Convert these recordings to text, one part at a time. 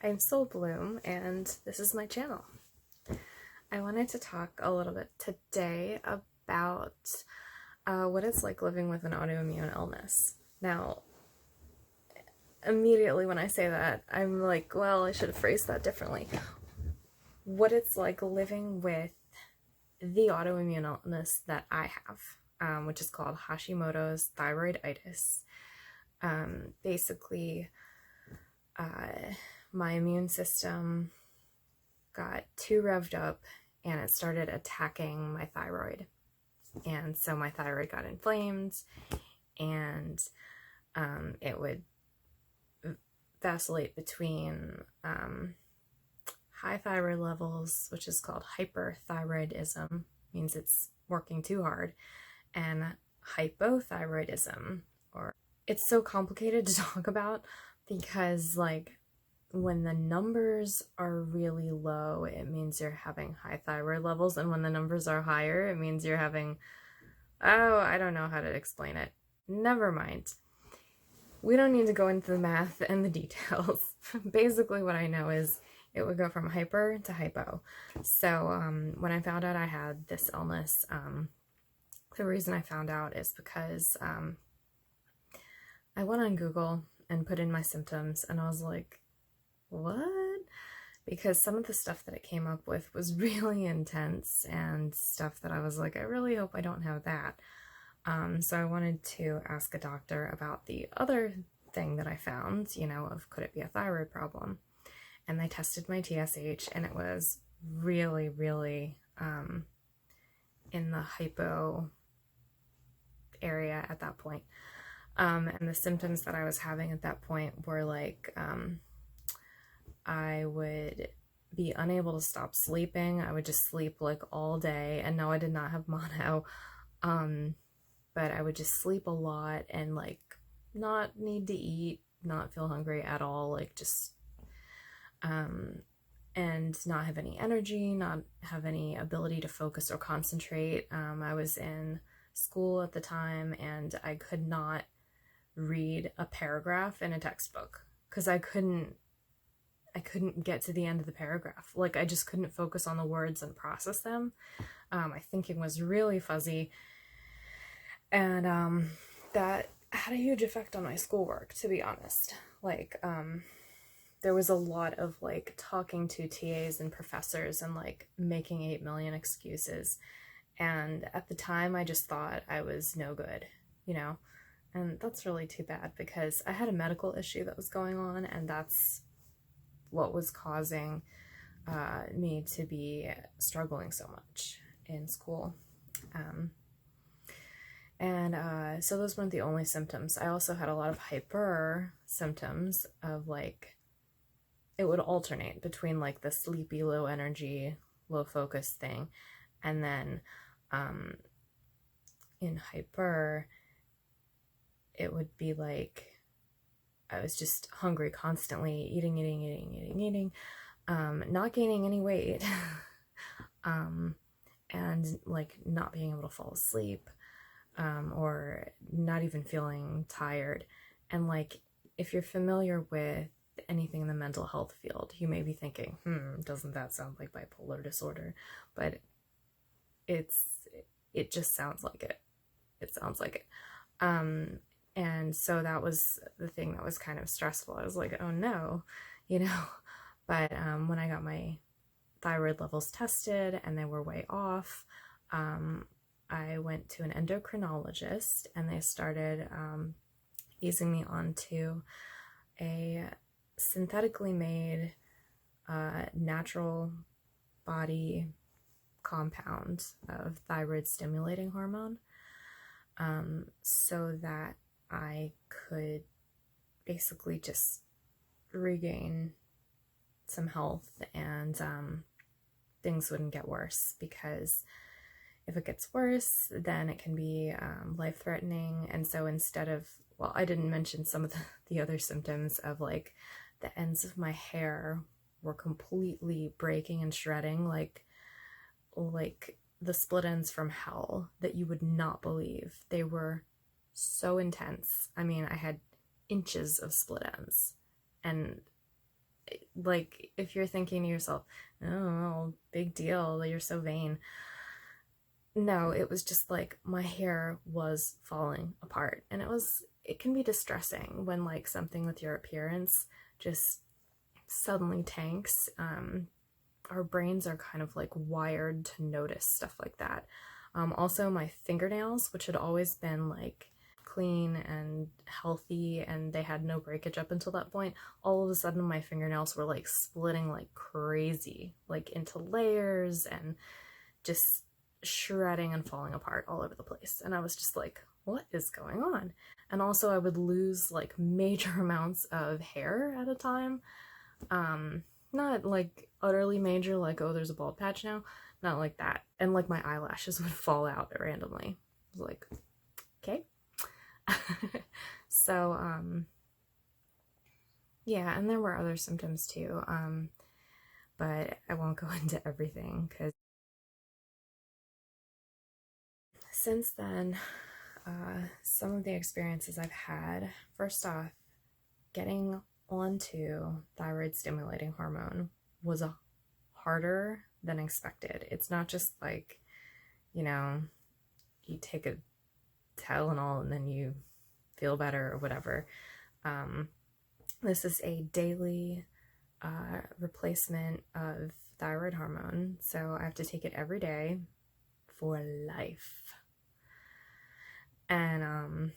I'm Soul Bloom, and this is my channel. I wanted to talk a little bit today about what it's like living with an autoimmune illness. Now, immediately when I say that, I'm like, well, I should have phrased that differently. What it's like living with the autoimmune illness that I have, which is called Hashimoto's thyroiditis. Basically, my immune system got too revved up and it started attacking my thyroid. And so my thyroid got inflamed and it would vacillate between high thyroid levels, which is called hyperthyroidism, means it's working too hard, and hypothyroidism, or it's so complicated to talk about because like when the numbers are really low, it means you're having high thyroid levels, and when the numbers are higher, it means you're having, oh, I don't know how to explain it. Never mind. We don't need to go into the math and the details. Basically what I know is it would go from hyper to hypo. So when I found out I had this illness, the reason I found out is because I went on Google and put in my symptoms, and I was like, what? Because some of the stuff that it came up with was really intense and stuff that I was like, I really hope I don't have that. So I wanted to ask a doctor about the other thing that I found, of could it be a thyroid problem? And they tested my TSH, and it was really, really in the hypo area at that point. And the symptoms that I was having at that point were like, I would be unable to stop sleeping. I would just sleep like all day. And no, I did not have mono. But I would just sleep a lot and like not need to eat, not feel hungry at all, like just, and not have any energy, not have any ability to focus or concentrate. I was in school at the time and I could not read a paragraph in a textbook because I couldn't get to the end of the paragraph. Like I just couldn't focus on the words and process them. My thinking was really fuzzy. And that had a huge effect on my schoolwork, to be honest. Like, there was a lot of like talking to TAs and professors and like making 8 million excuses. And at the time, I just thought I was no good, And that's really too bad because I had a medical issue that was going on, and that's what was causing me to be struggling so much in school. So those weren't the only symptoms. I also had a lot of hyper symptoms of like, it would alternate between like the sleepy, low energy, low focus thing. And then in hyper, it would be like, I was just hungry constantly, eating, not gaining any weight, and like not being able to fall asleep. Or not even feeling tired. And like, if you're familiar with anything in the mental health field, you may be thinking, doesn't that sound like bipolar disorder? But it just sounds like it. It sounds like it. And so that was the thing that was kind of stressful. I was like, oh no, But when I got my thyroid levels tested and they were way off, I went to an endocrinologist, and they started easing me onto a synthetically made natural body compound of thyroid stimulating hormone, so that I could basically just regain some health and things wouldn't get worse, because if it gets worse, then it can be life-threatening. And so instead of, well, I didn't mention some of the other symptoms of like the ends of my hair were completely breaking and shredding, like the split ends from hell that you would not believe. They were so intense. I mean, I had inches of split ends, and like, if you're thinking to yourself, oh, well, big deal, you're so vain. No, it was just like my hair was falling apart. And it can be distressing when like something with your appearance just suddenly tanks. Our brains are kind of like wired to notice stuff like that. Also, my fingernails, which had always been like clean and healthy and they had no breakage up until that point, all of a sudden my fingernails were like splitting like crazy, like into layers and just shredding and falling apart all over the place. And I was just like, what is going on? And also I would lose like major amounts of hair at a time. Not like utterly major, like, oh, there's a bald patch now. Not like that. And like my eyelashes would fall out randomly. I was like, okay. So, yeah, and there were other symptoms too. But I won't go into everything because since then, some of the experiences I've had, first off, getting onto thyroid stimulating hormone was harder than expected. It's not just like, you know, you take a Tylenol and then you feel better or whatever. This is a daily replacement of thyroid hormone, so I have to take it every day for life. And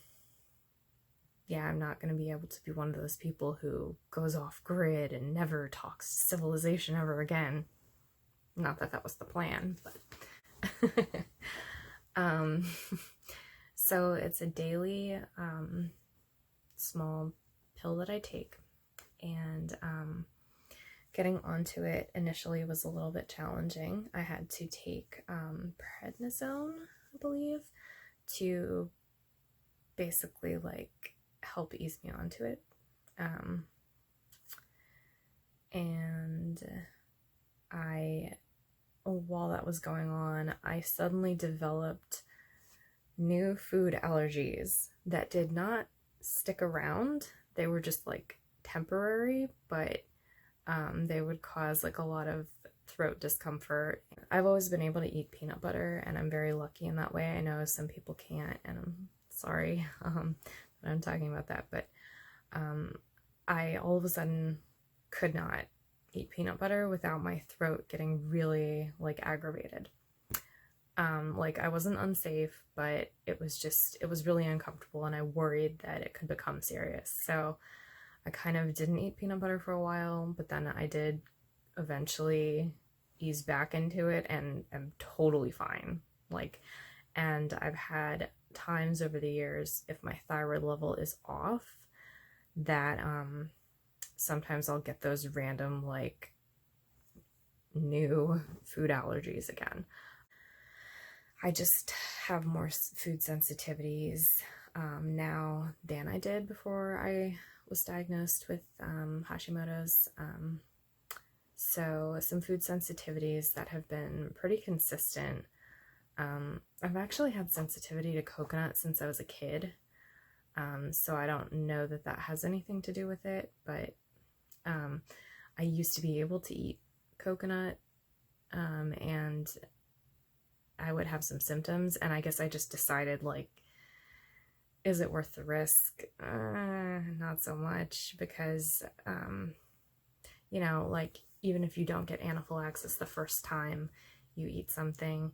yeah, I'm not going to be able to be one of those people who goes off grid and never talks civilization ever again. Not that that was the plan, but so it's a daily small pill that I take, and getting onto it initially was a little bit challenging. I had to take prednisone, I believe, to basically like help ease me onto it. And while that was going on, I suddenly developed new food allergies that did not stick around. They were just like temporary, but they would cause like a lot of throat discomfort. I've always been able to eat peanut butter, and I'm very lucky in that way. I know some people can't, and I'm sorry that I'm talking about that, but I all of a sudden could not eat peanut butter without my throat getting really like aggravated. Like I wasn't unsafe, but it was really uncomfortable, and I worried that it could become serious. So I kind of didn't eat peanut butter for a while, but then I did eventually ease back into it and am totally fine. Like, and I've had times over the years, if my thyroid level is off, that sometimes I'll get those random like new food allergies again. I just have more food sensitivities now than I did before I was diagnosed with Hashimoto's. So some food sensitivities that have been pretty consistent. I've actually had sensitivity to coconut since I was a kid. So I don't know that that has anything to do with it, but I used to be able to eat coconut, and I would have some symptoms, and I guess I just decided, like, is it worth the risk? Not so much, because, you know, like, even if you don't get anaphylaxis the first time you eat something,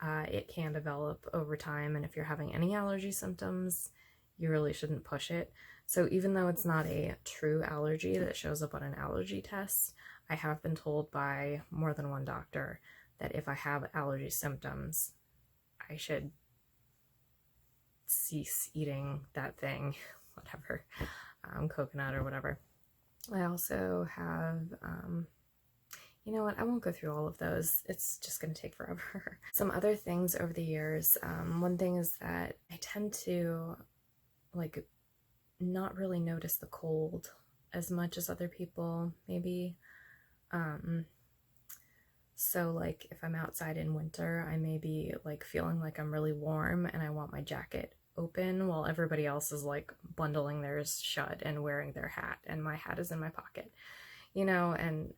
it can develop over time, and if you're having any allergy symptoms, you really shouldn't push it. So even though it's not a true allergy that shows up on an allergy test, I have been told by more than one doctor that if I have allergy symptoms, I should cease eating that thing, whatever, coconut or whatever. I also have, you know what, I won't go through all of those. It's just going to take forever. Some other things over the years, one thing is that I tend to, like, not really notice the cold as much as other people, maybe. So like if I'm outside in winter, I may be like feeling like I'm really warm and I want my jacket open while everybody else is like bundling theirs shut and wearing their hat, and my hat is in my pocket. you know, and,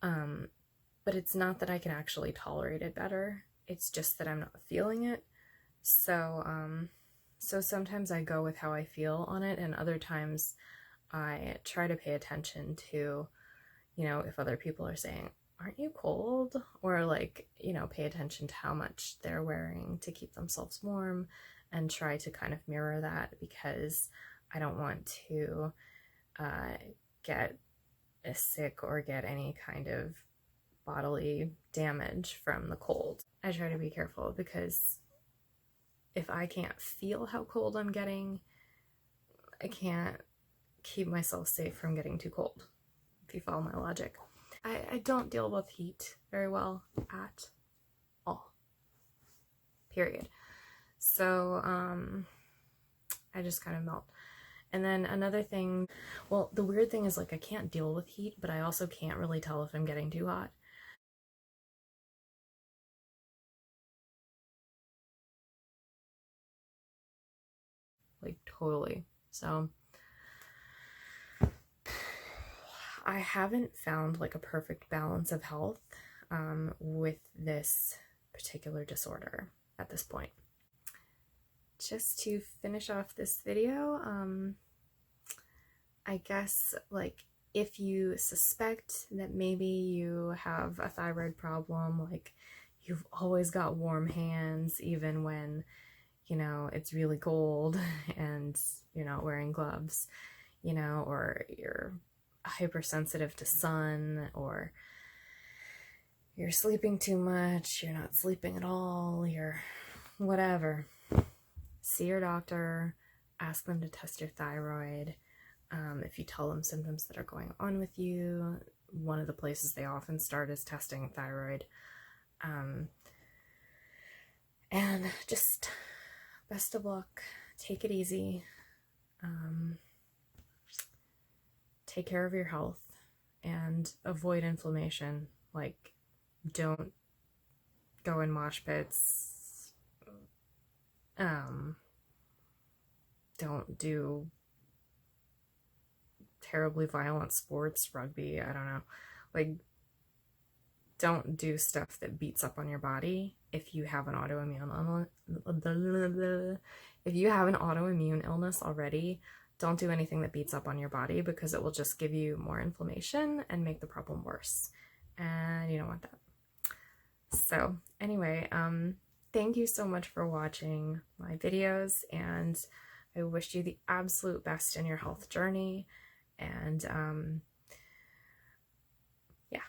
but it's not that I can actually tolerate it better. It's just that I'm not feeling it. So, so sometimes I go with how I feel on it, and other times I try to pay attention to, you know, if other people are saying, aren't you cold? Or like, you know, pay attention to how much they're wearing to keep themselves warm and try to kind of mirror that, because I don't want to get sick or get any kind of bodily damage from the cold. I try to be careful, because if I can't feel how cold I'm getting, I can't keep myself safe from getting too cold, if you follow my logic. I don't deal with heat very well at all, period. So I just kind of melt. And then another thing, well, the weird thing is, like, I can't deal with heat, but I also can't really tell if I'm getting too hot. Like, totally. So I haven't found like a perfect balance of health with this particular disorder at this point. Just to finish off this video, I guess, like, if you suspect that maybe you have a thyroid problem, like you've always got warm hands even when, you know, it's really cold and you're not wearing gloves, you know, or you're hypersensitive to sun, or you're sleeping too much, you're not sleeping at all, you're whatever, see your doctor, ask them to test your thyroid. If you tell them symptoms that are going on with you, one of the places they often start is testing thyroid. And just best of luck, take it easy, take care of your health, and avoid inflammation. Like, don't go in mosh pits, don't do terribly violent sports, rugby, I don't know, like, don't do stuff that beats up on your body. If you have an autoimmune illness already, don't do anything that beats up on your body, because it will just give you more inflammation and make the problem worse, and you don't want that. So anyway, thank you so much for watching my videos, and I wish you the absolute best in your health journey, and yeah.